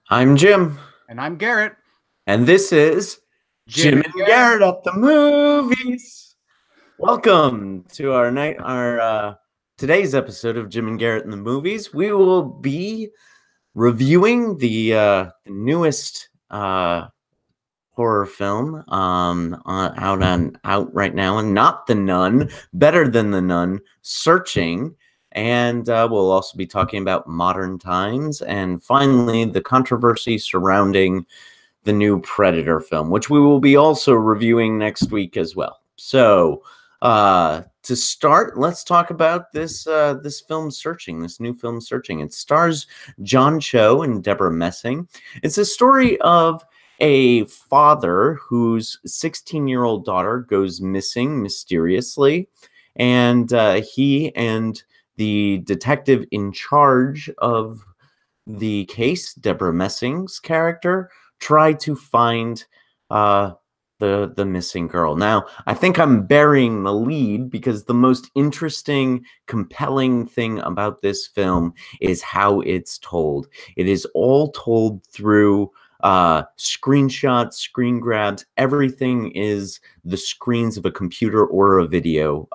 I'm Jim, And I'm Garrett. and this is Jim Jim and and Garrett. Garrett at the movies. Welcome to our today's episode of Jim and Garrett in the movies. We will be reviewing the newest horror film out right now, and not The Nun, better than The Nun, Searching. And we'll also be talking about modern times, and finally the controversy surrounding the new Predator film, which we will be also reviewing next week as well. So, to start, let's talk about this film, Searching. This new film, Searching. It stars John Cho and Deborah Messing. It's a story of a father whose 16-year-old daughter goes missing mysteriously, and he and the detective in charge of the case, Deborah Messing's character, try to find uh, the missing girl. Now, I think I'm burying the lead because the most interesting, compelling thing about this film is how it's told. It is all told through screenshots, screen grabs. Everything is the screens of a computer or a video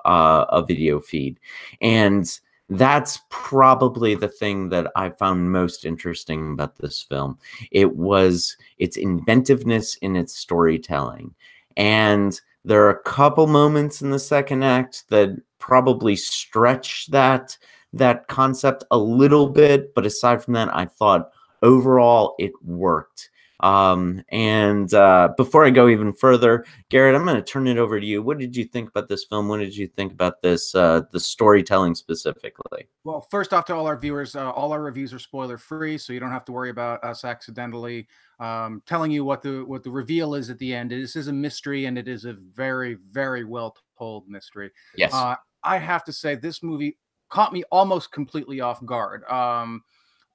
feed, and that's probably the thing that I found most interesting about this film. It was its inventiveness in its storytelling. And there are a couple moments in the second act that probably stretch that concept a little bit, but aside from that, I thought overall it worked. And before I go even further, Garrett, I'm going to turn it over to you. What did you think about this film? What did you think about the storytelling specifically? Well, first off, to all our viewers, all our reviews are spoiler free, so you don't have to worry about us accidentally telling you what the reveal is at the end. This is a mystery, and it is a very, very well told mystery. Yes. I have to say, this movie caught me almost completely off guard.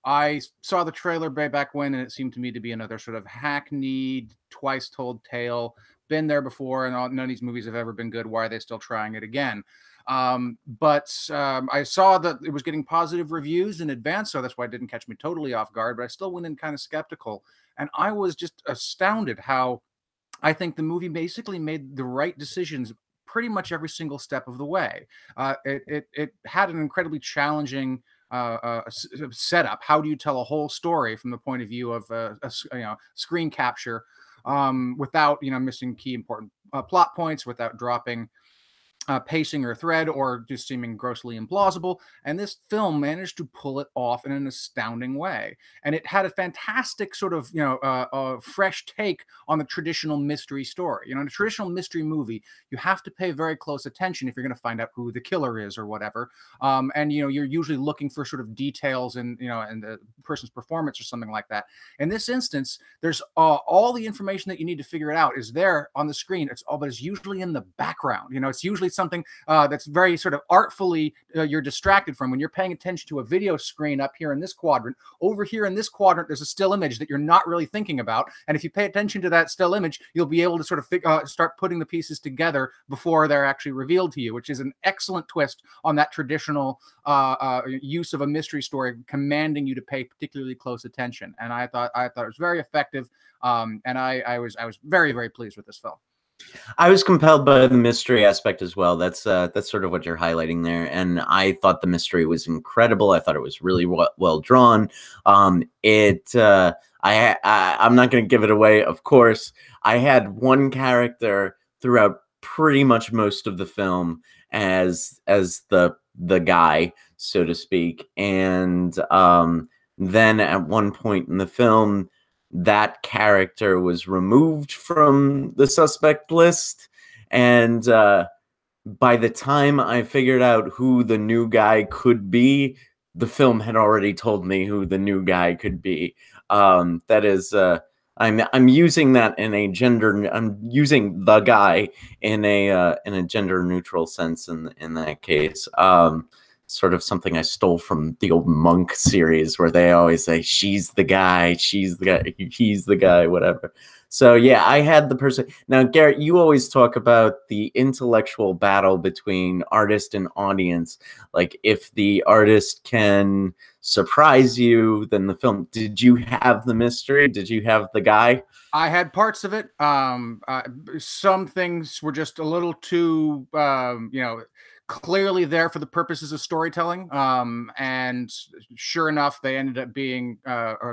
I saw the trailer way back when, and it seemed to me to be another sort of hackneyed, twice told tale. Been there before, and none of these movies have ever been good. Why are they still trying it again? But I saw that it was getting positive reviews in advance, so that's why it didn't catch me totally off guard. But I still went in kind of skeptical, and I was just astounded how I think the movie basically made the right decisions pretty much every single step of the way. It had an incredibly challenging setup. How do you tell a whole story from the point of view of screen capture without missing key important plot points, without dropping pacing or thread, or just seeming grossly implausible. And this film managed to pull it off in an astounding way. And it had a fantastic sort of, fresh take on the traditional mystery story. In a traditional mystery movie, you have to pay very close attention if you're going to find out who the killer is or whatever. And you're usually looking for sort of details in the person's performance or something like that. In this instance, there's all the information that you need to figure it out is there on the screen. But it's usually in the background. It's usually something that's very sort of artfully you're distracted from when you're paying attention to a video screen up here in this quadrant. Over here in this quadrant, there's a still image that you're not really thinking about. And if you pay attention to that still image, you'll be able to sort of start putting the pieces together before they're actually revealed to you, which is an excellent twist on that traditional use of a mystery story, commanding you to pay particularly close attention. And I thought it was very effective. And I was very, very pleased with this film. I was compelled by the mystery aspect as well. That's sort of what you're highlighting there, and I thought the mystery was incredible. I thought it was really well drawn. I'm not going to give it away, of course. I had one character throughout pretty much most of the film as the guy, so to speak, and then at one point in the film, that character was removed from the suspect list. And by the time I figured out who the new guy could be, the film had already told me who the new guy could be. That is, I'm using that in a gender. I'm using the guy in a gender neutral sense in that case. sort of something I stole from the old Monk series, where they always say, she's the guy, he's the guy, whatever. So yeah, I had the person. Now, Garrett, you always talk about the intellectual battle between artist and audience. Like, if the artist can surprise you, then the film. Did you have the mystery? Did you have the guy? I had parts of it. Some things were just a little too, clearly there for the purposes of storytelling. And sure enough, they ended up being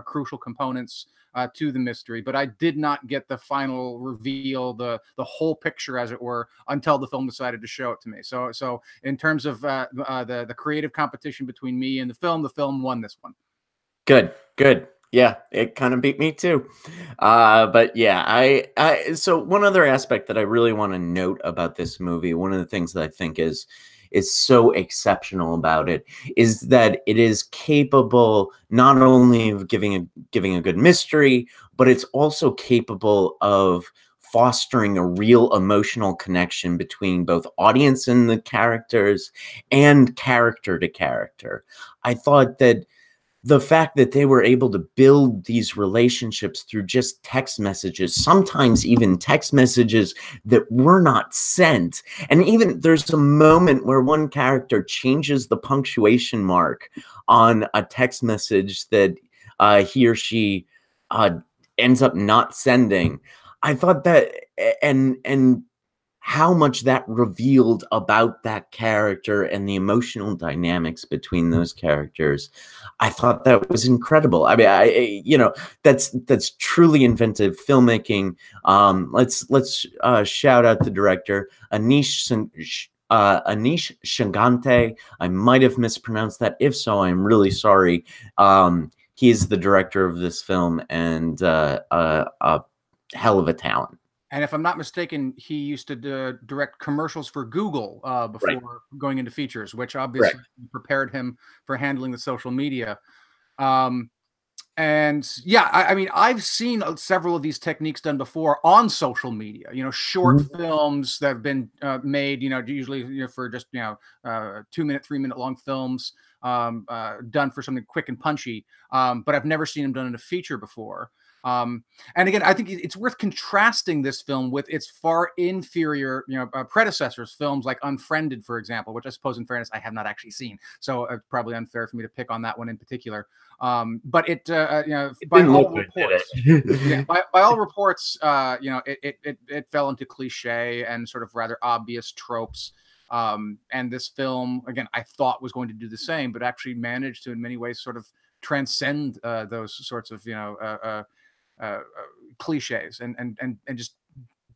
crucial components to the mystery. But I did not get the final reveal, the whole picture, as it were, until the film decided to show it to me. So in terms of the creative competition between me and the film won this one. Good, good. Yeah, it kind of beat me too. But yeah, so one other aspect that I really want to note about this movie, one of the things that I think is so exceptional about it, is that it is capable not only of giving a good mystery, but it's also capable of fostering a real emotional connection between both audience and the characters, and character to character. I thought that the fact that they were able to build these relationships through just text messages, sometimes even text messages that were not sent. And even there's a moment where one character changes the punctuation mark on a text message that he or she ends up not sending. I thought that, and how much that revealed about that character and the emotional dynamics between those characters, I thought that was incredible. I mean, that's truly inventive filmmaking. Let's shout out the director, Anish Shangante. I might have mispronounced that. If so, I'm really sorry. He is the director of this film, and a hell of a talent. And if I'm not mistaken, he used to direct commercials for Google before going into features, which obviously prepared him for handling the social media. And yeah, I mean, I've seen several of these techniques done before on social media. Short films that have been made. Usually for just 2-minute, 3-minute long films done for something quick and punchy. But I've never seen them done in a feature before. And again, I think it's worth contrasting this film with its far inferior, predecessors, films like Unfriended, for example, which I suppose, in fairness, I have not actually seen. So it's probably unfair for me to pick on that one in particular. But by all reports, by all reports, it fell into cliche and sort of rather obvious tropes. And this film, again, I thought was going to do the same, but actually managed to, in many ways, sort of transcend those sorts of cliches and just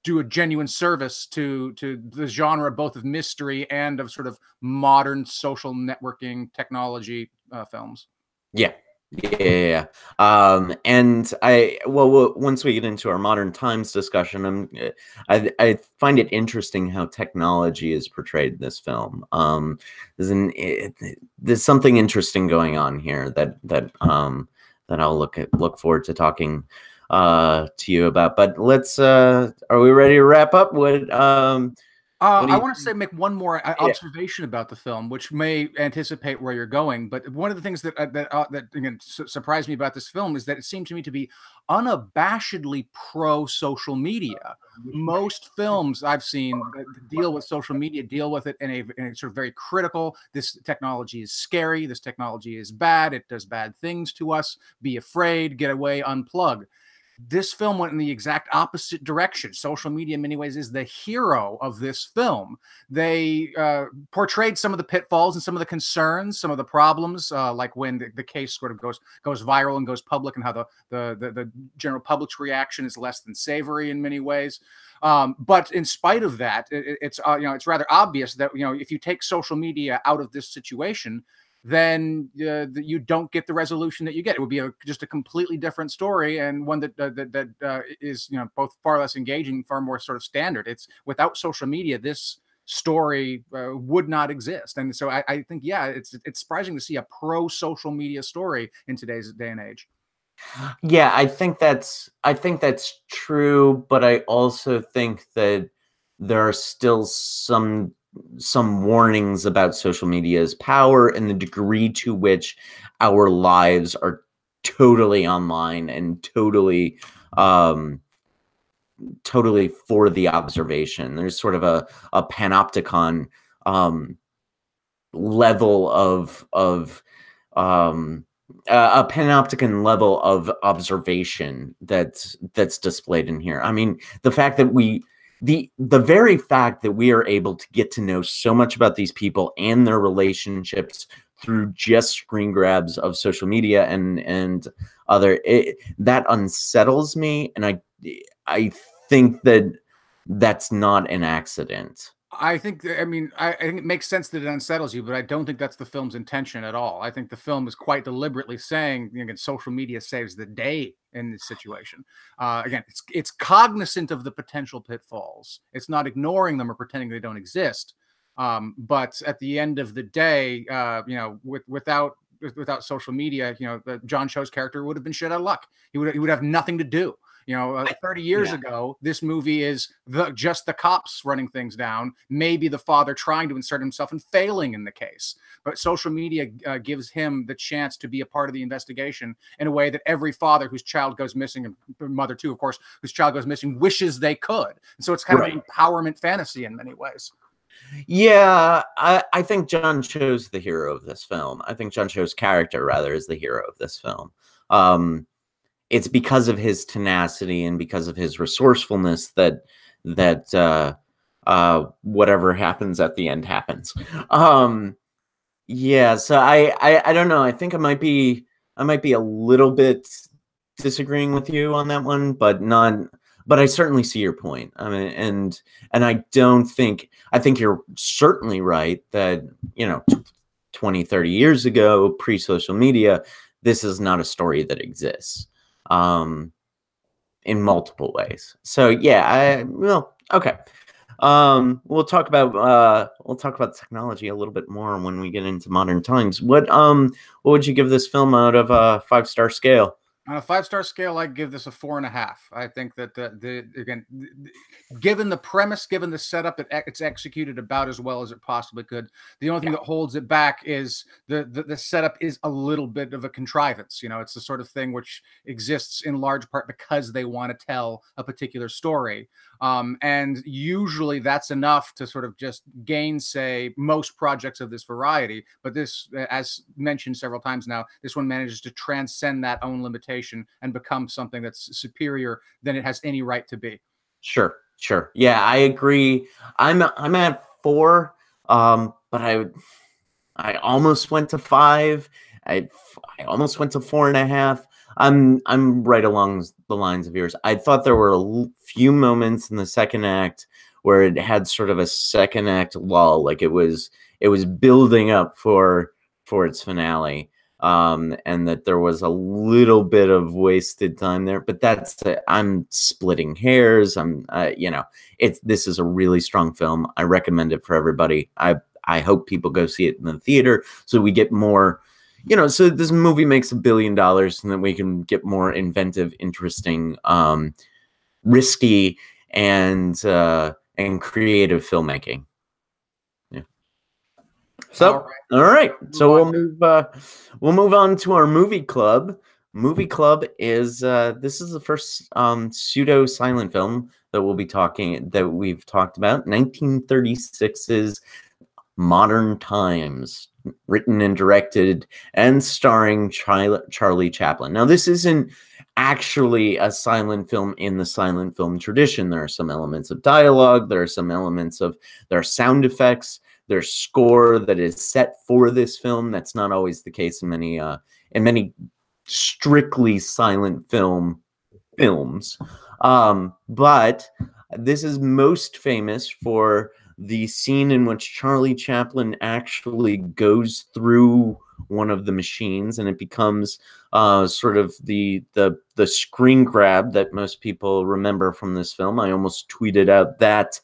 do a genuine service to the genre, both of mystery and of sort of modern social networking technology films. Yeah. And once we get into our modern times discussion, I find it interesting how technology is portrayed in this film. There's something interesting going on here that I'll look forward to talking to you about. But let's are we ready to wrap up? I want to make one more observation about the film, which may anticipate where you're going. But one of the things that again surprised me about this film is that it seemed to me to be unabashedly pro social media. Most films I've seen that deal with social media deal with it in a sort of very critical. This technology is scary. This technology is bad. It does bad things to us. Be afraid. Get away. Unplug. This film went in the exact opposite direction. Social media, in many ways, is the hero of this film. They portrayed some of the pitfalls and some of the concerns, some of the problems, like when the case sort of goes viral and goes public, and how the general public's reaction is less than savory in many ways. But in spite of that, it's rather obvious that if you take social media out of this situation, then you don't get the resolution that you get. It would be just a completely different story, and one that is both far less engaging, far more sort of standard. It's without social media, this story would not exist. And so I think, it's surprising to see a pro social media story in today's day and age. Yeah, I think that's true, but I also think that there are still some some warnings about social media's power and the degree to which our lives are totally online and totally totally for the observation. There's sort of a panopticon level of a panopticon level of observation that's displayed in here. I mean, the fact that the very fact that we are able to get to know so much about these people and their relationships through just screen grabs of social media and other, that unsettles me, and I think that that's not an accident. I think I think it makes sense that it unsettles you, but I don't think that's the film's intention at all. I think the film is quite deliberately saying, social media saves the day in this situation. Again, it's cognizant of the potential pitfalls. It's not ignoring them or pretending they don't exist. But at the end of the day, without social media, John Cho's character would have been shit out of luck. He would have nothing to do. 30 years ago, this movie is just the cops running things down, maybe the father trying to insert himself and failing in the case. But social media gives him the chance to be a part of the investigation in a way that every father whose child goes missing, and mother too, of course, whose child goes missing, wishes they could. And so it's kind of an empowerment fantasy in many ways. Yeah, I think John Cho's the hero of this film. I think John Cho's character, rather, is the hero of this film. It's because of his tenacity and because of his resourcefulness that whatever happens at the end happens. Yeah, so I don't know. I think I might be a little bit disagreeing with you on that one, but I certainly see your point. I mean, and I think you're certainly right that 20, 30 years ago, pre-social media, this is not a story that exists. In multiple ways. So yeah, okay. We'll talk about technology a little bit more when we get into modern times. What would you give this film out of a 5-star scale? On a 5-star scale, I'd give this a 4.5. I think that given the premise, given the setup, it's executed about as well as it possibly could. The only thing that holds it back is the setup is a little bit of a contrivance. It's the sort of thing which exists in large part because they want to tell a particular story. And usually that's enough to sort of just gainsay most projects of this variety. But this, as mentioned several times now, this one manages to transcend that own limitation and become something that's superior than it has any right to be. Sure. Yeah, I agree. I'm at 4, but I almost went to 5. I almost went to 4.5. I'm right along the lines of yours. I thought there were a few moments in the second act where it had sort of a second act lull, like it was building up for its finale. And that there was a little bit of wasted time there, but I'm splitting hairs. This is a really strong film. I recommend it for everybody. I hope people go see it in the theater so we get more, so this movie makes $1 billion and then we can get more inventive, interesting, risky, and creative filmmaking. So, all right. So we'll move on to our movie club. Movie club is this is the first pseudo silent film that we've talked about. 1936's Modern Times, written and directed and starring Charlie Chaplin. Now, this isn't actually a silent film in the silent film tradition. There are some elements of dialogue. There are some elements there are sound effects. There's score that is set for this film. That's not always the case in many strictly silent films. But this is most famous for the scene in which Charlie Chaplin actually goes through one of the machines, and it becomes sort of the screen grab that most people remember from this film. I almost tweeted out that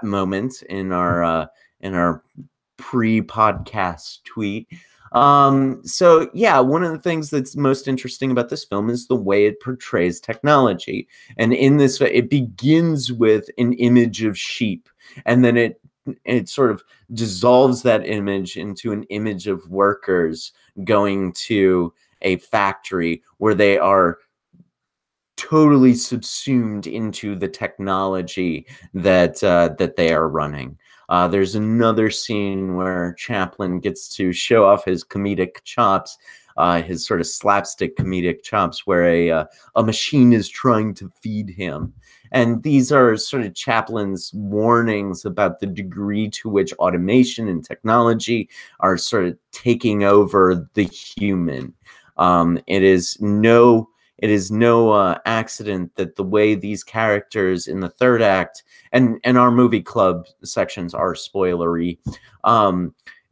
moment in our pre-podcast tweet. So yeah, one of the things that's most interesting about this film is the way it portrays technology. And in this, it begins with an image of sheep, and then it it sort of dissolves that image into an image of workers going to a factory where they are totally subsumed into the technology that that they are running. There's another scene where Chaplin gets to show off his comedic chops, his sort of slapstick comedic chops, where a machine is trying to feed him. And these are sort of Chaplin's warnings about the degree to which automation and technology are sort of taking over the human. It is no accident that the way these characters in the third act, and our movie club sections are spoilery,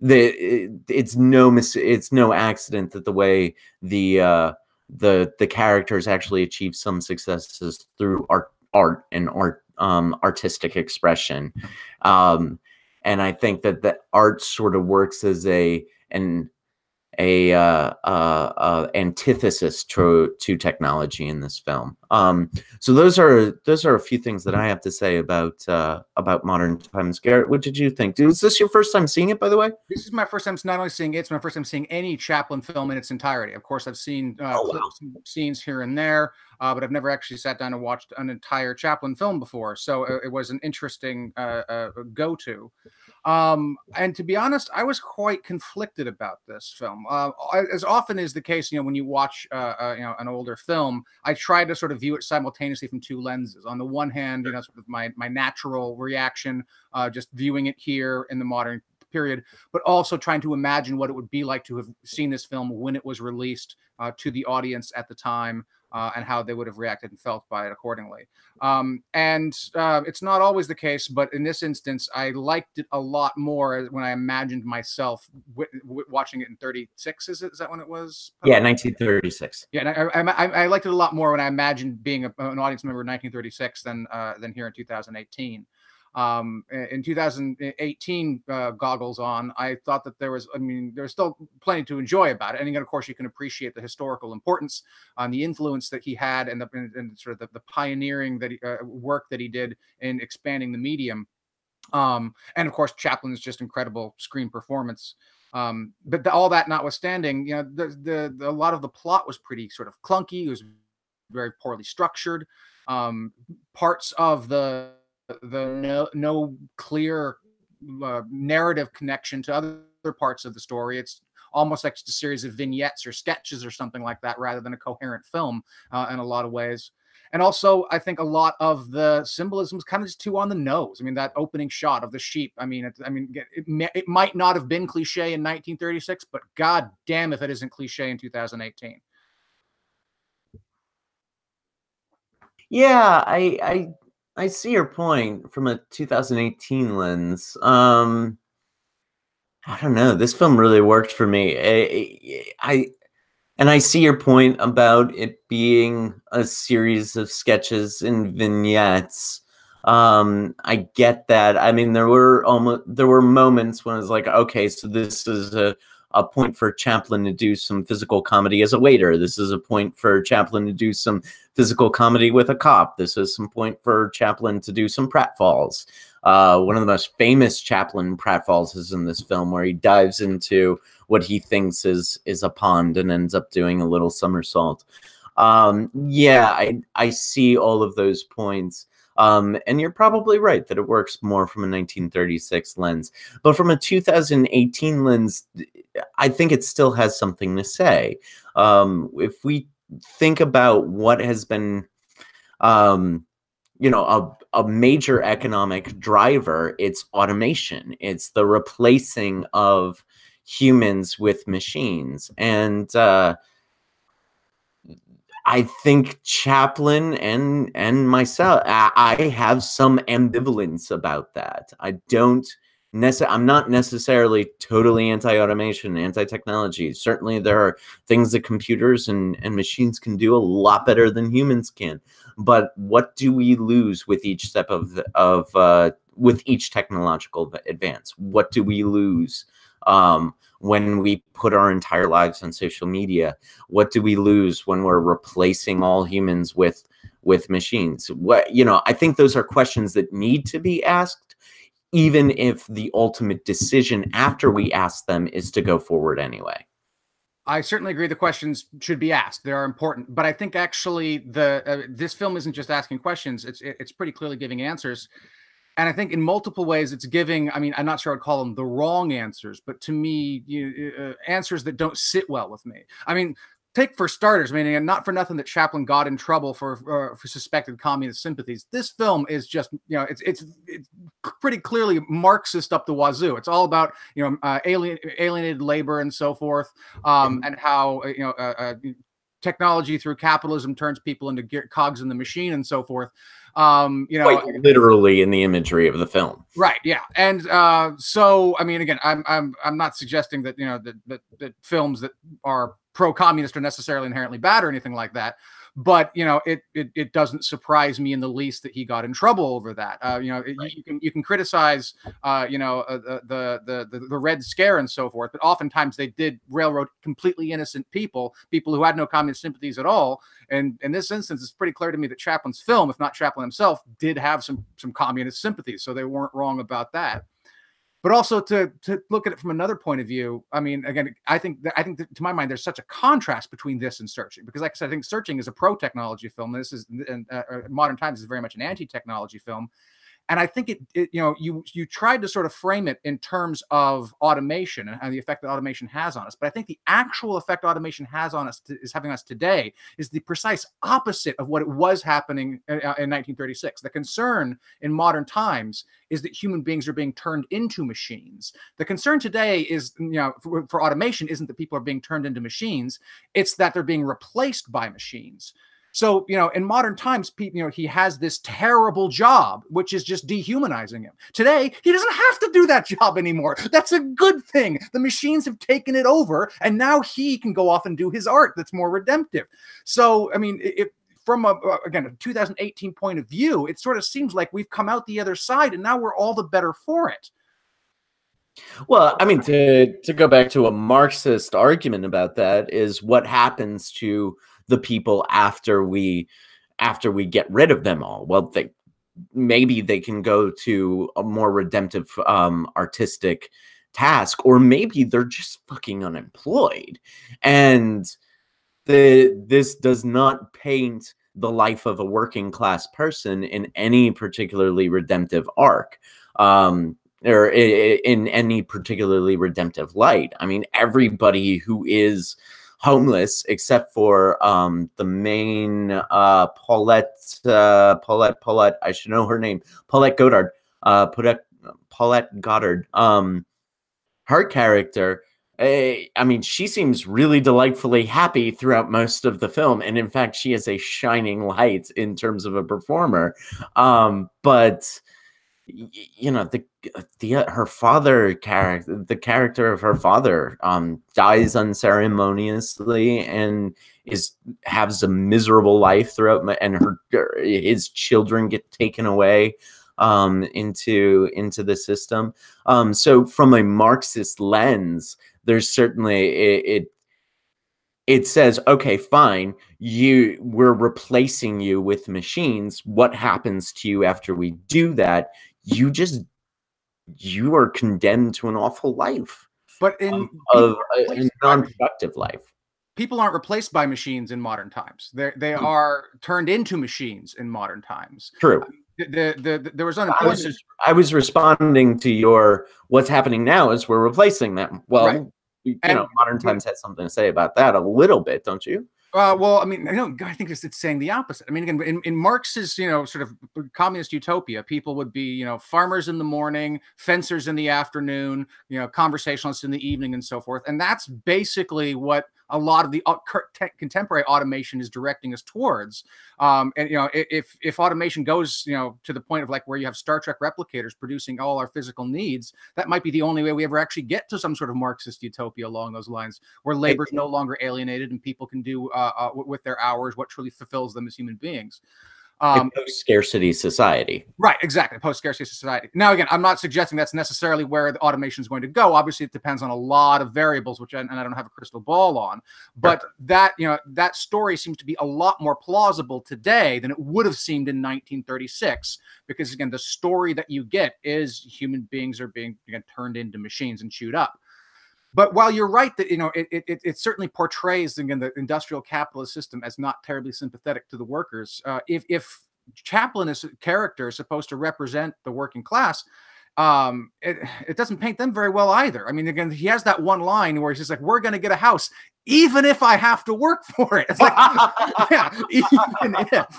it's no accident that the way the characters actually achieve some successes through art and artistic expression. And I think that the art sort of works as an antithesis to technology in this film. So those are a few things that I have to say about Modern Times. Garrett, what did you think? Is this your first time seeing it, by the way? This is my first time not only seeing it, it's my first time seeing any Chaplin film in its entirety. Of course, I've seen clips and scenes here and there, but I've never actually sat down and watched an entire Chaplin film before. So it was an interesting go-to. And to be honest, I was quite conflicted about this film. As often is the case, when you watch an older film, I try to sort of view it simultaneously from two lenses. On the one hand, sort of my natural reaction, just viewing it here in the modern period, but also trying to imagine what it would be like to have seen this film when it was released to the audience at the time, and how they would have reacted and felt by it accordingly. It's not always the case, but in this instance, I liked it a lot more when I imagined myself watching it in 36. Is that when it was? Yeah, 1936. Yeah, and I liked it a lot more when I imagined being an audience member in 1936 than here in 2018. In 2018 goggles on, I thought that there was still plenty to enjoy about it. And then, of course, you can appreciate the historical importance and the influence that he had, and sort of the pioneering work that he did in expanding the medium. And of course, Chaplin's just incredible screen performance. But all that notwithstanding, a lot of the plot was pretty sort of clunky. It was very poorly structured. Parts of no clear narrative connection to other parts of the story. It's almost like just a series of vignettes or sketches or something like that, rather than a coherent film in a lot of ways. And also, I think a lot of the symbolism is kind of just too on the nose. I mean, that opening shot of the sheep. It might not have been cliche in 1936, but god damn if it isn't cliche in 2018. Yeah, I see your point from a 2018 lens. I don't know. This film really worked for me. I see your point about it being a series of sketches and vignettes. I get that. I mean, there were moments when I was like, okay, so this is a point for Chaplin to do some physical comedy as a waiter. This is a point for Chaplin to do some physical comedy with a cop. This is some point for Chaplin to do some pratfalls. One of the most famous Chaplin pratfalls is in this film, where he dives into what he thinks is a pond and ends up doing a little somersault. Yeah, I see all of those points. And you're probably right that it works more from a 1936 lens. But from a 2018 lens, I think it still has something to say. If we think about what has been, a major economic driver, it's automation. It's the replacing of humans with machines. And I think Chaplin and myself, I have some ambivalence about that. I'm not necessarily totally anti-automation, anti-technology. Certainly there are things that computers and machines can do a lot better than humans can. But what do we lose with each step with each technological advance? What do we lose when we put our entire lives on social media? What do we lose when we're replacing all humans with machines? I think those are questions that need to be asked. even if the ultimate decision after we ask them is to go forward anyway. I certainly agree the questions should be asked. They are important, but I think actually this film isn't just asking questions. It's pretty clearly giving answers. And I think in multiple ways it's giving, I mean, I'm not sure I'd call them the wrong answers, but to me, answers that don't sit well with me. I mean, take for starters, I mean, and not for nothing that Chaplin got in trouble for suspected communist sympathies. This film is just, it's pretty clearly Marxist up the wazoo. It's all about, alienated labor and so forth, and how, technology through capitalism turns people into cogs in the machine and so forth. Quite literally in the imagery of the film, right? Yeah, and so I mean, again, I'm not suggesting that that films that are pro-communist are necessarily inherently bad or anything like that, but it doesn't surprise me in the least that he got in trouble over that. Right. You can criticize the Red Scare and so forth, but oftentimes they did railroad completely innocent people who had no communist sympathies at all. And in this instance, it's pretty clear to me that Chaplin's film, if not Chaplin himself, did have some communist sympathies, so they weren't wrong about that. But also to look at it from another point of view, I mean, again, I think that to my mind, there's such a contrast between this and Searching, because like I said, I think Searching is a pro-technology film. This is Modern Times is very much an anti-technology film. And I think you tried to sort of frame it in terms of automation and the effect that automation has on us. But I think the actual effect automation has on us is having us today is the precise opposite of what it was happening in 1936. The concern in modern times is that human beings are being turned into machines. The concern today is, for automation isn't that people are being turned into machines. It's that they're being replaced by machines. So, in modern times, he has this terrible job, which is just dehumanizing him. Today, he doesn't have to do that job anymore. That's a good thing. The machines have taken it over, and now he can go off and do his art that's more redemptive. So, I mean, from a 2018 point of view, it sort of seems like we've come out the other side, and now we're all the better for it. Well, I mean, to go back to a Marxist argument about that is what happens to the people after we get rid of them all. Well, maybe they can go to a more redemptive artistic task, or maybe they're just fucking unemployed. And this does not paint the life of a working class person in any particularly redemptive arc. Or in any particularly redemptive light. I mean, everybody who is homeless, except for the main Paulette, I should know her name, Paulette Goddard. Paulette Goddard. Her character, I mean, she seems really delightfully happy throughout most of the film, and in fact, she is a shining light in terms of a performer. But her father character, the character of her father, dies unceremoniously and has a miserable life throughout, and his children get taken away into the system. So from a Marxist lens, there's certainly it says, okay, fine, we're replacing you with machines. What happens to you after we do that? You are condemned to an awful life, but a non-productive life. People aren't replaced by machines in modern times. They are turned into machines in modern times. True. There was unemployment. I was responding to your what's happening now is we're replacing them. Well, right. Modern Times has something to say about that a little bit, don't you? Well, I mean, I think it's saying the opposite. I mean, again, in Marx's, sort of communist utopia, people would be, farmers in the morning, fencers in the afternoon, conversationalists in the evening, and so forth. And that's basically what a lot of the contemporary automation is directing us towards. And if automation goes to the point of like where you have Star Trek replicators producing all our physical needs, that might be the only way we ever actually get to some sort of Marxist utopia along those lines, where labor is no longer alienated and people can do with their hours what truly fulfills them as human beings. A post-scarcity society. Right, exactly. Post-scarcity society. Now, again, I'm not suggesting that's necessarily where the automation is going to go. Obviously, it depends on a lot of variables, which I don't have a crystal ball on. But that, that story seems to be a lot more plausible today than it would have seemed in 1936, because again, the story that you get is human beings are being turned into machines and chewed up. But while you're right that it certainly portrays again the industrial capitalist system as not terribly sympathetic to the workers, if Chaplin is character is supposed to represent the working class, it doesn't paint them very well either. I mean, again, he has that one line where he's just like, "We're going to get a house, even if I have to work for it." It's like, yeah, even if.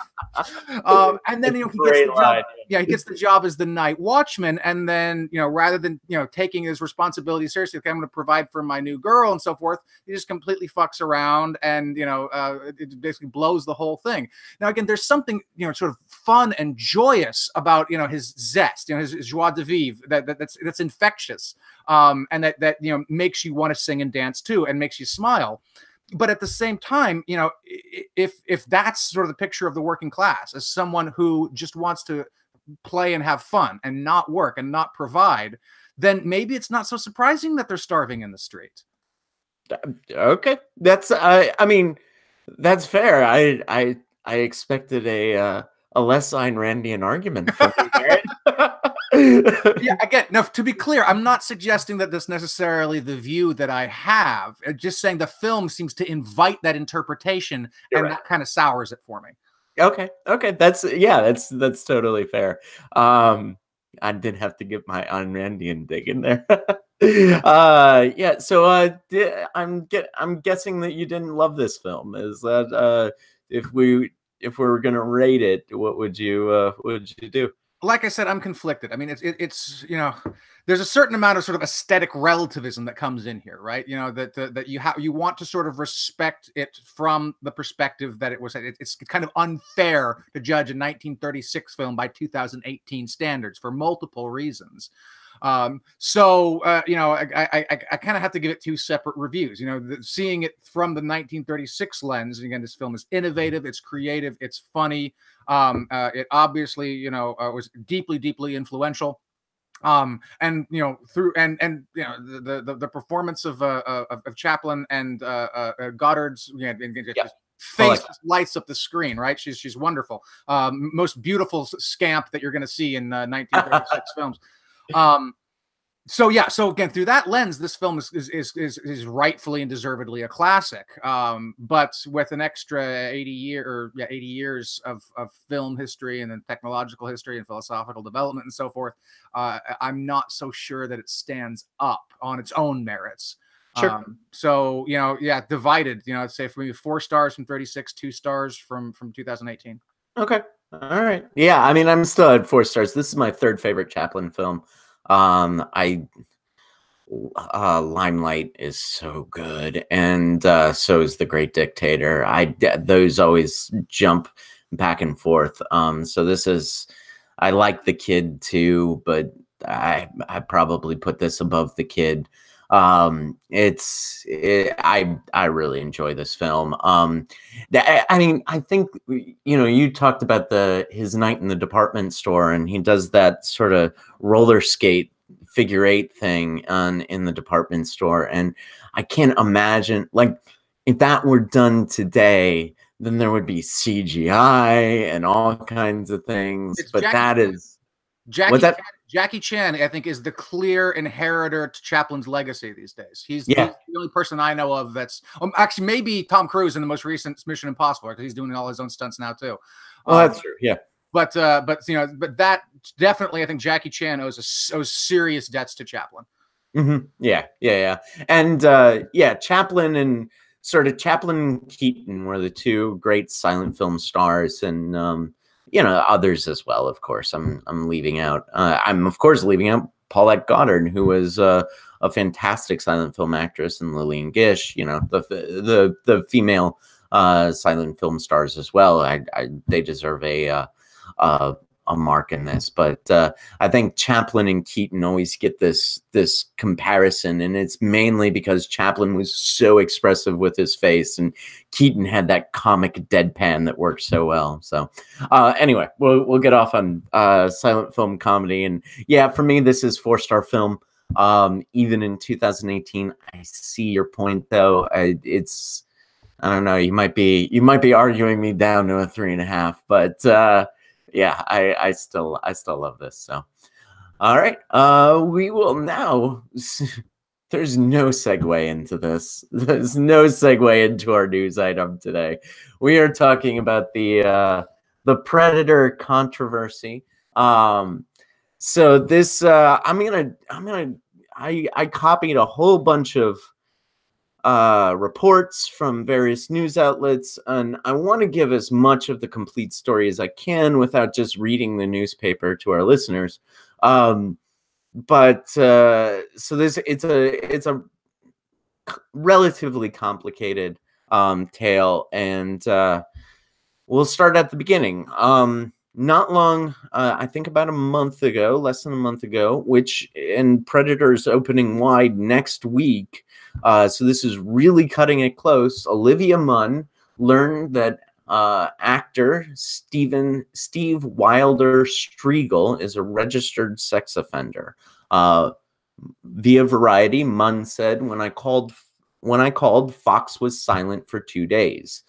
And then he gets the job. Yeah, he gets the job as the night watchman, and then rather than taking his responsibility seriously, okay, I'm going to provide for my new girl and so forth, he just completely fucks around, and it basically blows the whole thing. Now again, there's something sort of fun and joyous about his zest, his joie de vivre that's infectious, and that makes you want to sing and dance too, and makes you smile. But at the same time, if that's sort of the picture of the working class as someone who just wants to play and have fun and not work and not provide, then maybe it's not so surprising that they're starving in the street. Okay, that's I mean, that's fair. I expected a less Ayn Randian argument from you, yeah, again, now to be clear, I'm not suggesting that that's necessarily the view that I have. I'm just saying the film seems to invite that interpretation, and that kind of sours it for me. Okay, that's totally fair. I did have to get my Ayn Randian dig in there. Yeah, so I'm guessing that you didn't love this film. Is that if we were gonna rate it, what would you do? Like I said, I'm conflicted. I mean, it's there's a certain amount of sort of aesthetic relativism that comes in here, right? That you want to sort of respect it from the perspective that it's kind of unfair to judge a 1936 film by 2018 standards for multiple reasons. So I kind of have to give it two separate reviews. Seeing it from the 1936 lens, again, this film is innovative, it's creative, it's funny. It obviously, was deeply influential. And through the performance of Chaplin and Goddard's face lights up the screen, right? She's wonderful. Most beautiful scamp that you're going to see in 1936 films. So again, through that lens, this film is rightfully and deservedly a classic. But with an extra 80 years of film history and then technological history and philosophical development and so forth, I'm not so sure that it stands up on its own merits. Sure. So divided. I'd say for me 4 stars from 36, 2 stars from 2018. Okay. All right. Yeah, I mean, I'm still at 4 stars. This is my third favorite Chaplin film. Limelight is so good, and so is The Great Dictator. Those always jump back and forth. So this is, I like The Kid too, but I probably put this above The Kid. I really enjoy this film. I mean, I think you talked about his night in the department store, and he does that sort of roller skate figure 8 thing in the department store, and I can't imagine, like, if that were done today, then there would be CGI and all kinds of things. Jackie Chan, I think, is the clear inheritor to Chaplin's legacy these days. He's the only person I know of that's actually maybe Tom Cruise in the most recent Mission Impossible, because he's doing all his own stunts now too. Oh, that's true. Yeah. But that definitely, I think Jackie Chan owes serious debts to Chaplin. Mm-hmm. Yeah. And Chaplin and Chaplin Keaton were the two great silent film stars, and others as well. Of course, I'm leaving out. I'm of course leaving out Paulette Goddard, who was a fantastic silent film actress, and Lillian Gish. The female silent film stars as well. They deserve a a mark in this, but I think Chaplin and Keaton always get this comparison, and it's mainly because Chaplin was so expressive with his face, and Keaton had that comic deadpan that worked so well. So anyway, we'll get off on silent film comedy, and yeah, for me, this is 4-star film. Even in 2018, I see your point though. It's, I don't know, you might be arguing me down to a 3.5, but yeah, I still love this. So all right, we will now there's no segue into this. There's no segue into our news item today. We are talking about the Predator controversy. So this, I copied a whole bunch of reports from various news outlets, and I want to give as much of the complete story as I can without just reading the newspaper to our listeners. So this, it's a relatively complicated tale, and we'll start at the beginning. Not long, I think about a month ago, less than a month ago, and Predator's opening wide next week. So this is really cutting it close. Olivia Munn learned that actor Steve Wilder Striegel is a registered sex offender. Via Variety, Munn said, when I called, Fox was silent for 2 days.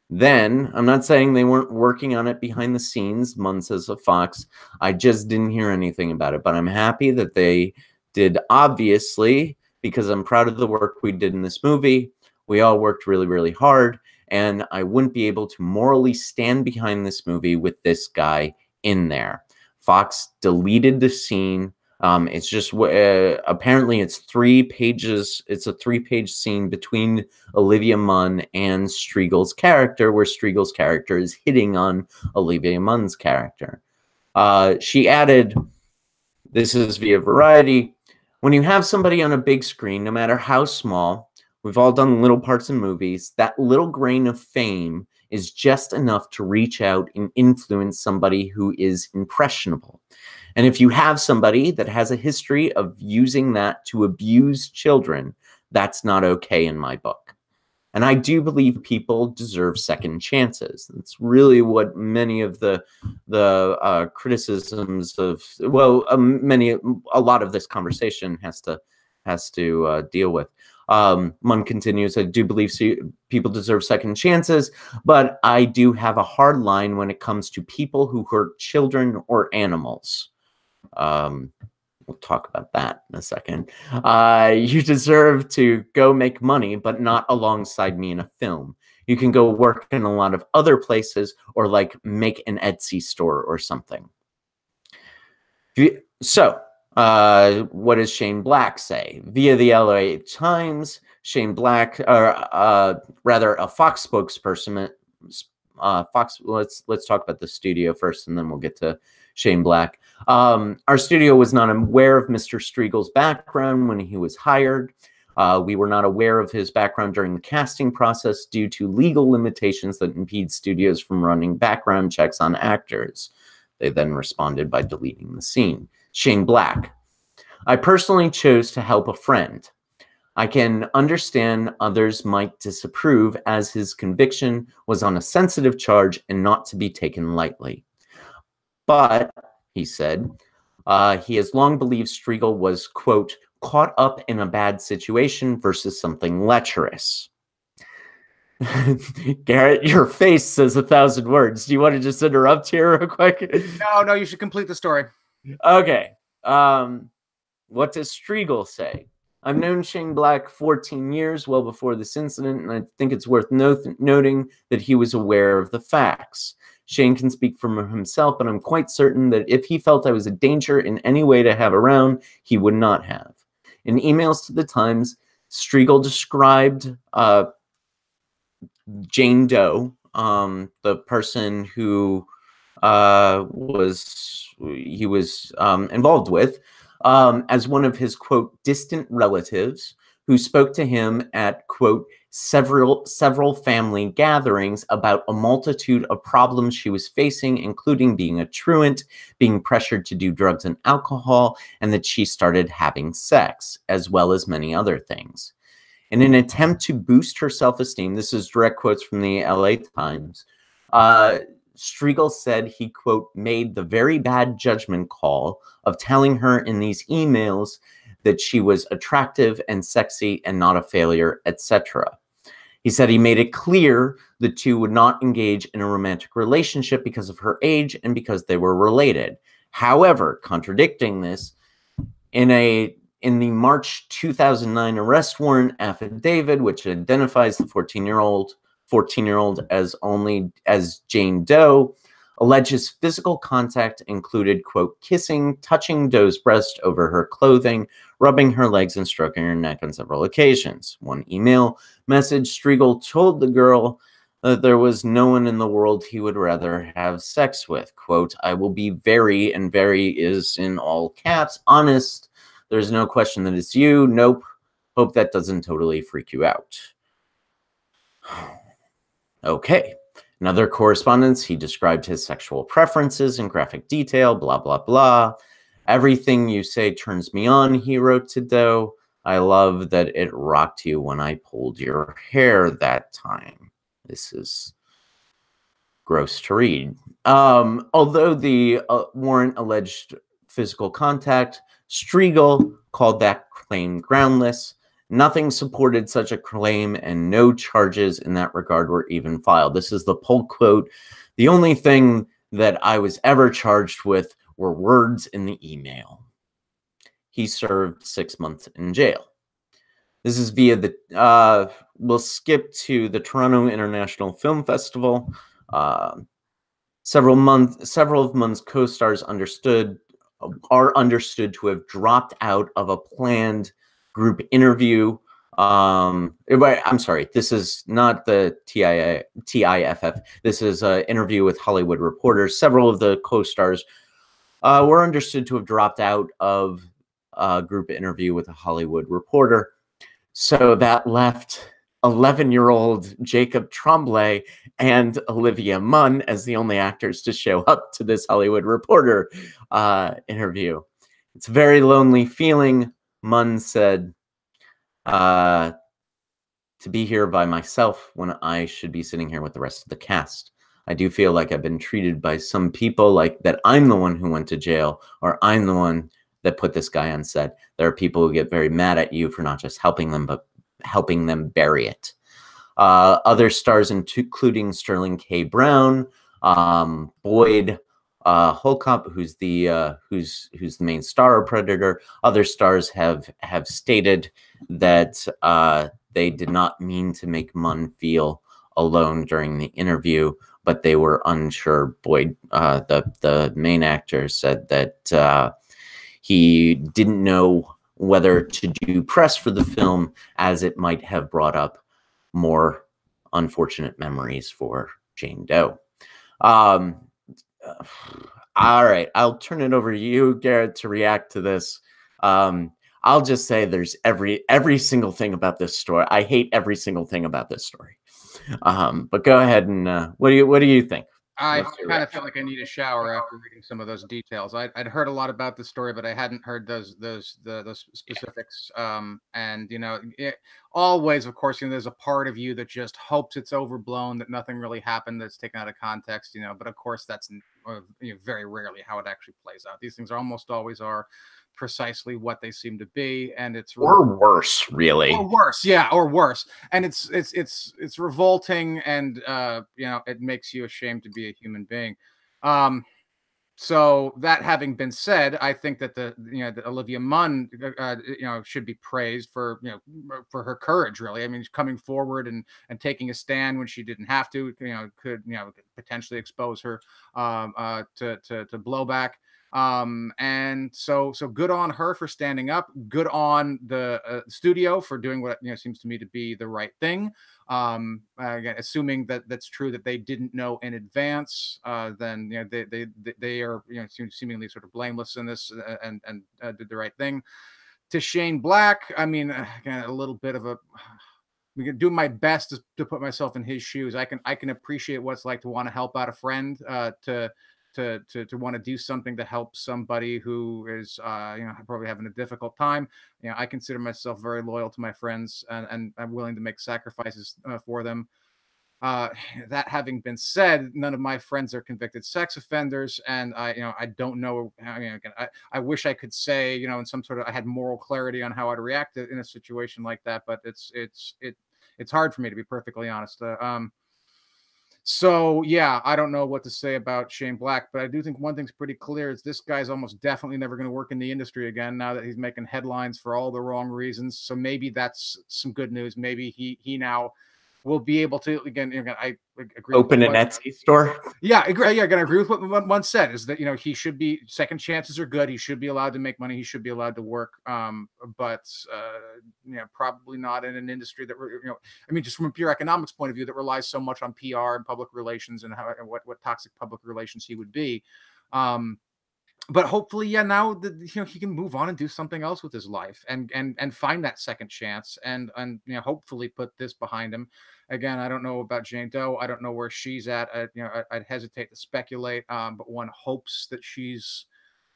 Then, I'm not saying they weren't working on it behind the scenes, Munn says of Fox. I just didn't hear anything about it, but I'm happy that they did, obviously, because I'm proud of the work we did in this movie. We all worked really, really hard, and I wouldn't be able to morally stand behind this movie with this guy in there. Fox deleted the scene. It's just apparently it's 3 pages. It's a 3-page scene between Olivia Munn and Striegel's character, where Striegel's character is hitting on Olivia Munn's character. She added, this is via Variety, when you have somebody on a big screen, no matter how small, we've all done little parts in movies, that little grain of fame is just enough to reach out and influence somebody who is impressionable. And if you have somebody that has a history of using that to abuse children, that's not okay in my book. And I do believe people deserve second chances. That's really what many of the criticisms of, well, a lot of this conversation has to deal with. Munn continues, I do believe people deserve second chances, but I do have a hard line when it comes to people who hurt children or animals. We'll talk about that in a second. You deserve to go make money, but not alongside me in a film. You can go work in a lot of other places, or like make an Etsy store or something. So, what does Shane Black say? Via the LA Times, Shane Black, or rather a Fox spokesperson, Fox, let's talk about the studio first, and then we'll get to Shane Black. Our studio was not aware of Mr. Striegel's background when he was hired. We were not aware of his background during the casting process due to legal limitations that impede studios from running background checks on actors. They then responded by deleting the scene. Shane Black, I personally chose to help a friend. I can understand others might disapprove, as his conviction was on a sensitive charge and not to be taken lightly. But, he said, he has long believed Striegel was, quote, caught up in a bad situation versus something lecherous. Garrett, your face says 1,000 words. Do you want to just interrupt here real quick? No, you should complete the story. Okay. What does Striegel say? I've known Shane Black 14 years, well before this incident, and I think it's worth noting that he was aware of the facts. Shane can speak for himself, but I'm quite certain that if he felt I was a danger in any way to have around, he would not have. In emails to the Times, Striegel described Jane Doe, the person who he was involved with, as one of his, quote, distant relatives who spoke to him at, quote, several family gatherings about a multitude of problems she was facing, including being a truant, being pressured to do drugs and alcohol, and that she started having sex, as well as many other things. In an attempt to boost her self-esteem, this is direct quotes from the LA Times, Striegel said he, quote, made the very bad judgment call of telling her in these emails that she was attractive and sexy and not a failure, etc. He said he made it clear the two would not engage in a romantic relationship because of her age and because they were related. However, contradicting this, in the March 2009 arrest warrant affidavit, which identifies the 14-year-old as Jane Doe, alleges physical contact included, quote, kissing, touching Doe's breast over her clothing, rubbing her legs, and stroking her neck on several occasions. One email message, Striegel told the girl that there was no one in the world he would rather have sex with. Quote, I will be very, and very is in all caps, honest. There's no question that it's you. Nope. Hope that doesn't totally freak you out. Okay. In other correspondence, he described his sexual preferences in graphic detail, blah, blah, blah. Everything you say turns me on, he wrote to Doe. I love that it rocked you when I pulled your hair that time. This is gross to read. Although the warrant alleged physical contact, Striegel called that claim groundless. Nothing supported such a claim, and no charges in that regard were even filed. This is the Polk quote. The only thing that I was ever charged with were words in the email. He served 6 months in jail. This is via the, we'll skip to the Toronto International Film Festival. Several of Munn's co-stars are understood to have dropped out of a planned group interview. I'm sorry, this is not the TIFF. This is an interview with Hollywood Reporter. Several of the co-stars were understood to have dropped out of a group interview with a Hollywood Reporter. So that left 11-year-old Jacob Tremblay and Olivia Munn as the only actors to show up to this Hollywood Reporter interview. It's a very lonely feeling, Munn said, to be here by myself when I should be sitting here with the rest of the cast. I do feel like I've been treated by some people like that I'm the one who went to jail, or I'm the one that put this guy on set. There are people who get very mad at you for not just helping them, but helping them bury it. Other stars, including Sterling K. Brown, Boyd Holcomb, who's the main star of Predator. Other stars have stated that they did not mean to make Munn feel alone during the interview, but they were unsure. Boyd, the main actor, said that he didn't know whether to do press for the film, as it might have brought up more unfortunate memories for Jane Doe. All right, I'll turn it over to you, Garrett, to react to this. I'll just say there's every single thing about this story. I hate every single thing about this story. But go ahead and what do you think? I kind of feel like I need a shower after reading some of those details. I'd heard a lot about the story, but I hadn't heard those specifics. And you know, always, of course, you know, there's a part of you that just hopes it's overblown, that nothing really happened, that's taken out of context. You know, but of course, that's very rarely how it actually plays out. These things almost always are precisely what they seem to be, and it's or worse, really, or worse, yeah, or worse. And it's revolting, and you know, it makes you ashamed to be a human being. So that having been said, I think that the Olivia Munn should be praised for for her courage, really. I mean, coming forward and taking a stand when she didn't have to, could potentially expose her to blowback. And so good on her for standing up. Good on the studio for doing what seems to me to be the right thing. Again, assuming that that's true, that they didn't know in advance, then they are seemingly sort of blameless in this, and did the right thing. To Shane Black, I mean, again, a little bit of a do my best to put myself in his shoes. I can appreciate what it's like to want to help out a friend, to want to do something to help somebody who is probably having a difficult time. I consider myself very loyal to my friends, and I'm willing to make sacrifices for them. That having been said, none of my friends are convicted sex offenders, and I don't know. Again, I wish I could say, in some sort of, I had moral clarity on how I'd react in a situation like that, but it's hard for me, to be perfectly honest. So yeah, I don't know what to say about Shane Black, but I do think one thing's pretty clear: is this guy's almost definitely never going to work in the industry again now that he's making headlines for all the wrong reasons. So maybe that's some good news. Maybe he now will be able to, again I agree, open an Etsy store. Yeah, I agree with what one said, is that he should be, second chances are good. He should be allowed to make money. He should be allowed to work. But probably not in an industry that just from a pure economics point of view, that relies so much on PR and public relations, and what toxic public relations he would be. But hopefully, now that he can move on and do something else with his life, and find that second chance, and hopefully put this behind him. Again, I don't know about Jane Doe. I don't know where she's at. I'd hesitate to speculate, but one hopes that she's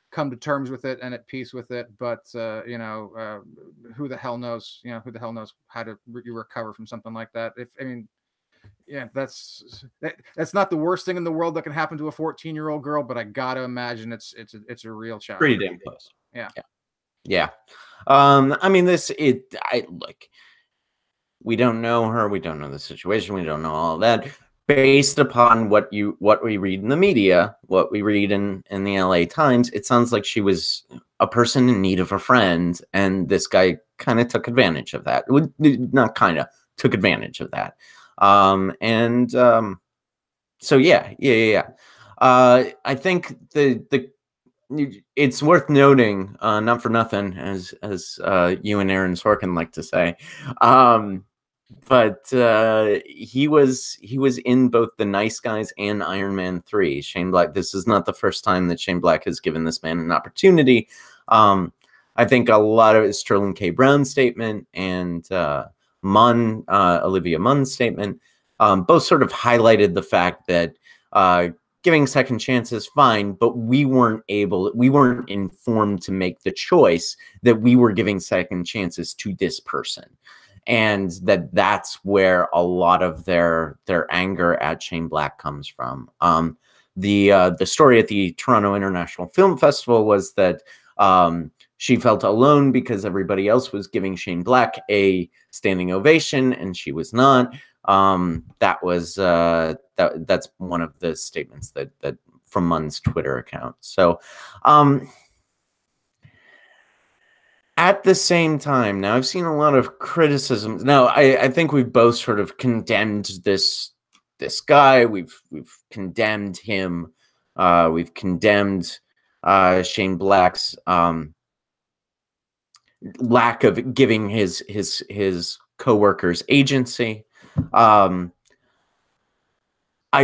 come to terms with it and at peace with it. But who the hell knows? Who the hell knows how to recover from something like that? That's not the worst thing in the world that can happen to a 14-year-old girl, but I gotta imagine it's a real challenge. Pretty damn close. Yeah. Look, we don't know her, we don't know the situation, we don't know all that. Based upon what we read in the media, what we read in the LA Times, it sounds like she was a person in need of a friend, and this guy kind of took advantage of that. Not kind of, took advantage of that. So yeah. I think it's worth noting, not for nothing, as you and Aaron Sorkin like to say, but he was in both The Nice Guys and Iron Man 3. Shane Black. This is not the first time that Shane Black has given this man an opportunity. I think a lot of it is Sterling K. Brown's statement and Olivia Munn's statement. Both sort of highlighted the fact that giving second chances, fine, but we weren't informed to make the choice that we were giving second chances to this person. And that's where a lot of their anger at Shane Black comes from. The story at the Toronto International Film Festival was that she felt alone because everybody else was giving Shane Black a standing ovation and she was not. That's one of the statements that from Munn's Twitter account. So, at the same time, now I've seen a lot of criticisms. Now, I think we've both sort of condemned this guy. We've condemned him. We've condemned Shane Black's lack of giving his coworkers agency. I've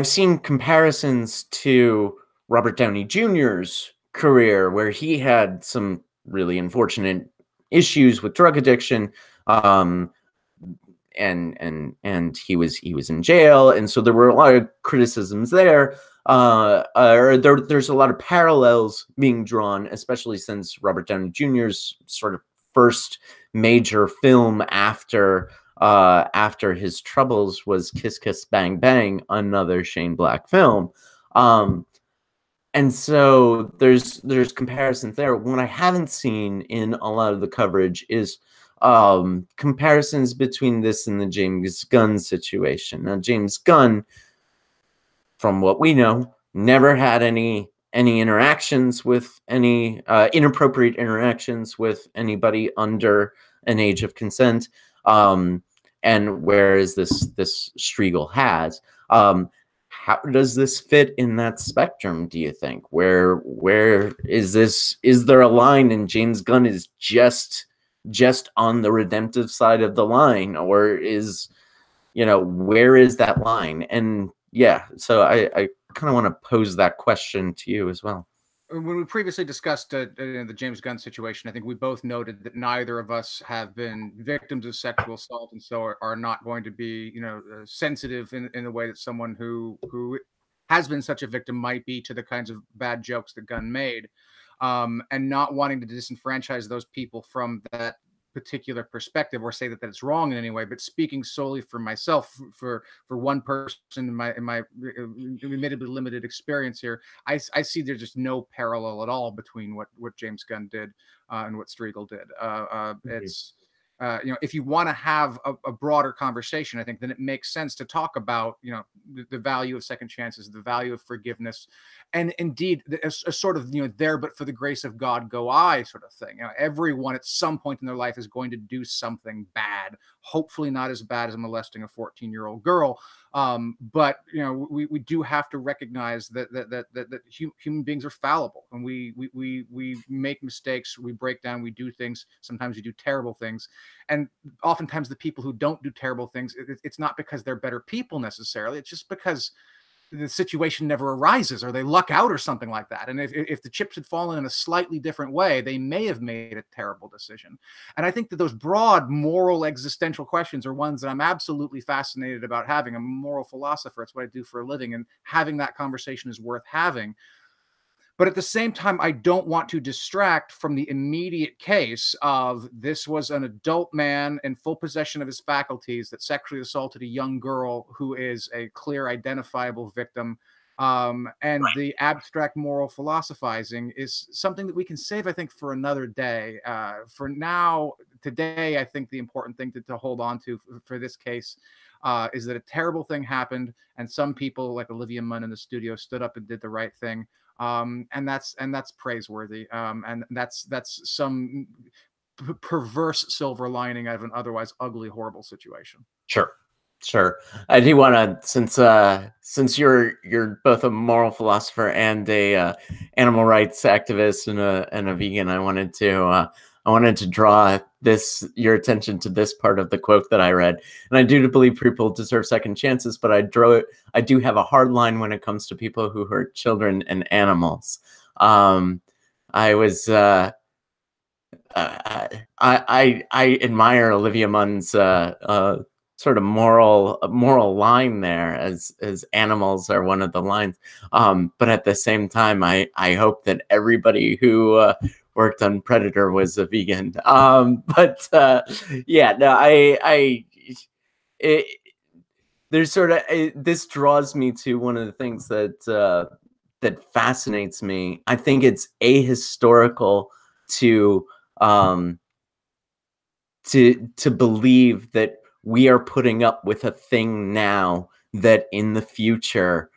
seen comparisons to Robert Downey Jr.'s career, where he had some really unfortunate issues with drug addiction, and he was in jail, and so there were a lot of criticisms there. There's a lot of parallels being drawn, especially since Robert Downey Jr.'s sort of first major film after his troubles was Kiss Kiss Bang Bang, another Shane Black film. And so there's comparisons there. What I haven't seen in a lot of the coverage is comparisons between this and the James Gunn situation. Now, James Gunn, from what we know, never had any interactions with any inappropriate interactions with anybody under an age of consent. And whereas this Striegel has, how does this fit in that spectrum, do you think? Where is this? Is there a line and James Gunn is just on the redemptive side of the line, or is, where is that line? And yeah, so I kind of want to pose that question to you as well. when we previously discussed the James Gunn situation, I think we both noted that neither of us have been victims of sexual assault, and so are not going to be, sensitive in the way that someone who has been such a victim might be to the kinds of bad jokes that Gunn made, and not wanting to disenfranchise those people from that particular perspective or say that it's wrong in any way, but speaking solely for myself, for one person in my admittedly limited experience here, I see there's just no parallel at all between what James Gunn did and what Striegel did. It's if you want to have a broader conversation, I think then it makes sense to talk about, the value of second chances, the value of forgiveness, and indeed a sort of, there but for the grace of God go I sort of thing. Everyone at some point in their life is going to do something bad, hopefully not as bad as molesting a 14-year-old girl. But we do have to recognize that human beings are fallible, and we make mistakes, we break down, we do things. Sometimes we do terrible things, and oftentimes the people who don't do terrible things, it's not because they're better people necessarily. It's just because the situation never arises, or they luck out or something like that. And if the chips had fallen in a slightly different way, they may have made a terrible decision. And I think that those broad moral existential questions are ones that I'm absolutely fascinated about having. I'm a moral philosopher. It's what I do for a living. And having that conversation is worth having. But at the same time, I don't want to distract from the immediate case of this was an adult man in full possession of his faculties that sexually assaulted a young girl who is a clear, identifiable victim. And Right. the abstract moral philosophizing is something that we can save, I think, for another day. For now, today, I think the important thing to hold on to for this case is that a terrible thing happened, and some people, like Olivia Munn in the studio, stood up and did the right thing. And that's praiseworthy. And that's some perverse silver lining out of an otherwise ugly, horrible situation. Sure. I do want to, since you're both a moral philosopher and a animal rights activist and a vegan, I wanted to draw your attention to this part of the quote that I read. And I do believe people deserve second chances, but I do have a hard line when it comes to people who hurt children and animals. I was I admire Olivia Munn's sort of moral line there, as animals are one of the lines. But at the same time, I hope that everybody who worked on Predator was a vegan. Yeah, no, there's sort of this draws me to one of the things that fascinates me. I think it's ahistorical to believe that we are putting up with a thing now that in the future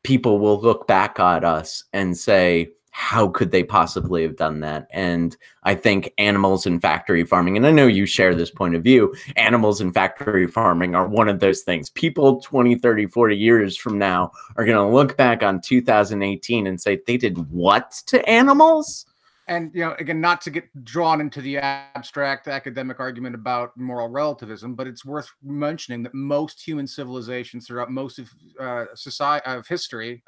people will look back at us and say, how could they possibly have done that? And I think animals in factory farming, and I know you share this point of view, animals in factory farming are one of those things. People 20, 30, 40 years from now are going to look back on 2018 and say, they did what to animals? And, again, not to get drawn into the abstract academic argument about moral relativism, but it's worth mentioning that most human civilizations throughout most of history,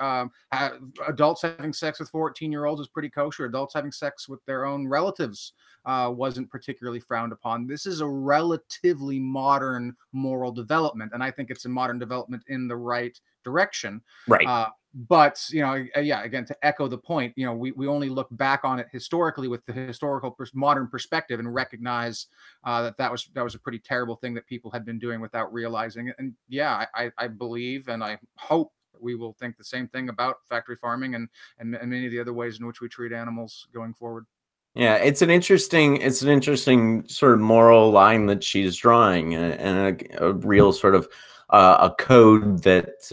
adults having sex with 14-year-olds is pretty kosher. Adults having sex with their own relatives wasn't particularly frowned upon. This is a relatively modern moral development, and I think it's a modern development in the right direction. Right. But again, to echo the point, we only look back on it historically with the historical modern perspective and recognize that was a pretty terrible thing that people had been doing without realizing it. And I believe and I hope that we will think the same thing about factory farming and many of the other ways in which we treat animals going forward. Yeah, it's an interesting sort of moral line that she's drawing, and a real sort of a code that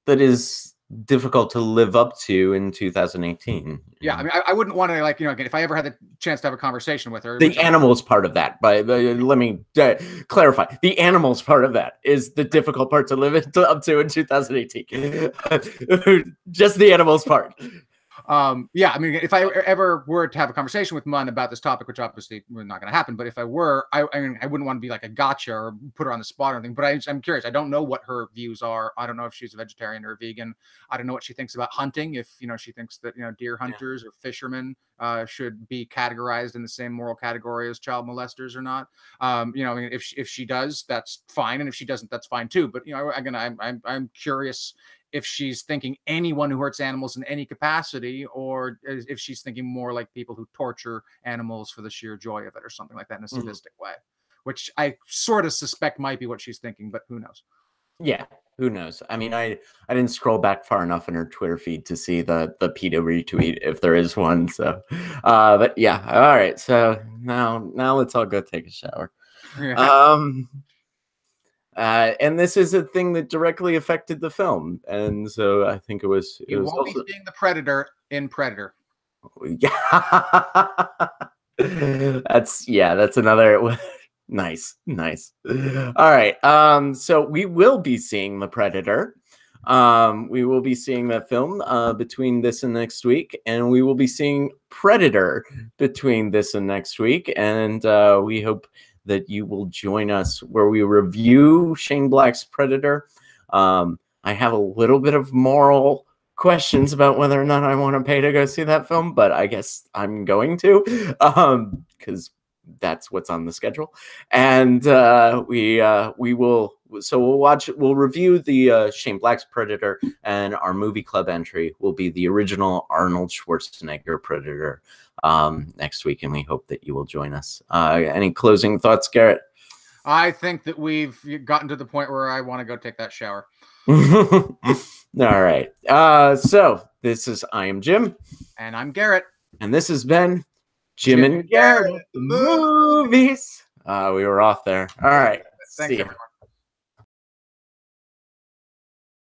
that is difficult to live up to in 2018. Yeah, I mean, I wouldn't want to, again, if I ever had the chance to have a conversation with her. The animals part of that, but let me clarify. The animals part of that is the difficult part to live up to in 2018. Just the animals part. Yeah, I mean, if I ever were to have a conversation with Mun about this topic, which obviously not going to happen, but if I were, I mean, I wouldn't want to be like a gotcha or put her on the spot or anything. But I'm curious. I don't know what her views are. I don't know if she's a vegetarian or a vegan. I don't know what she thinks about hunting. If she thinks that deer hunters or fishermen should be categorized in the same moral category as child molesters or not. I mean, if she does, that's fine, and if she doesn't, that's fine too. But again, I'm curious if she's thinking anyone who hurts animals in any capacity, or if she's thinking more like people who torture animals for the sheer joy of it or something like that in a sadistic way, which I sort of suspect might be what she's thinking, but who knows? Yeah, who knows? I mean, I didn't scroll back far enough in her Twitter feed to see the PETA retweet if there is one. So, but yeah, all right. So now let's all go take a shower. Yeah. And this is a thing that directly affected the film, and so I think it was. You won't also... be seeing the Predator in Predator. Yeah, that's another. Nice. All right. So we will be seeing The Predator. We will be seeing that film between this and next week, and we will be seeing Predator between this and next week, and we hope that you will join us where we review Shane Black's Predator. I have a little bit of moral questions about whether or not I want to pay to go see that film, but I guess I'm going to, because that's what's on the schedule. And we'll review the Shane Black's Predator, and our movie club entry will be the original Arnold Schwarzenegger Predator next week, and we hope that you will join us. Any closing thoughts, Garrett? I think that we've gotten to the point where I want to go take that shower. All right. So this is I am Jim. And I'm Garrett. And this has been Jim and Garrett, the movies. We were off there. All right. Thanks, everyone.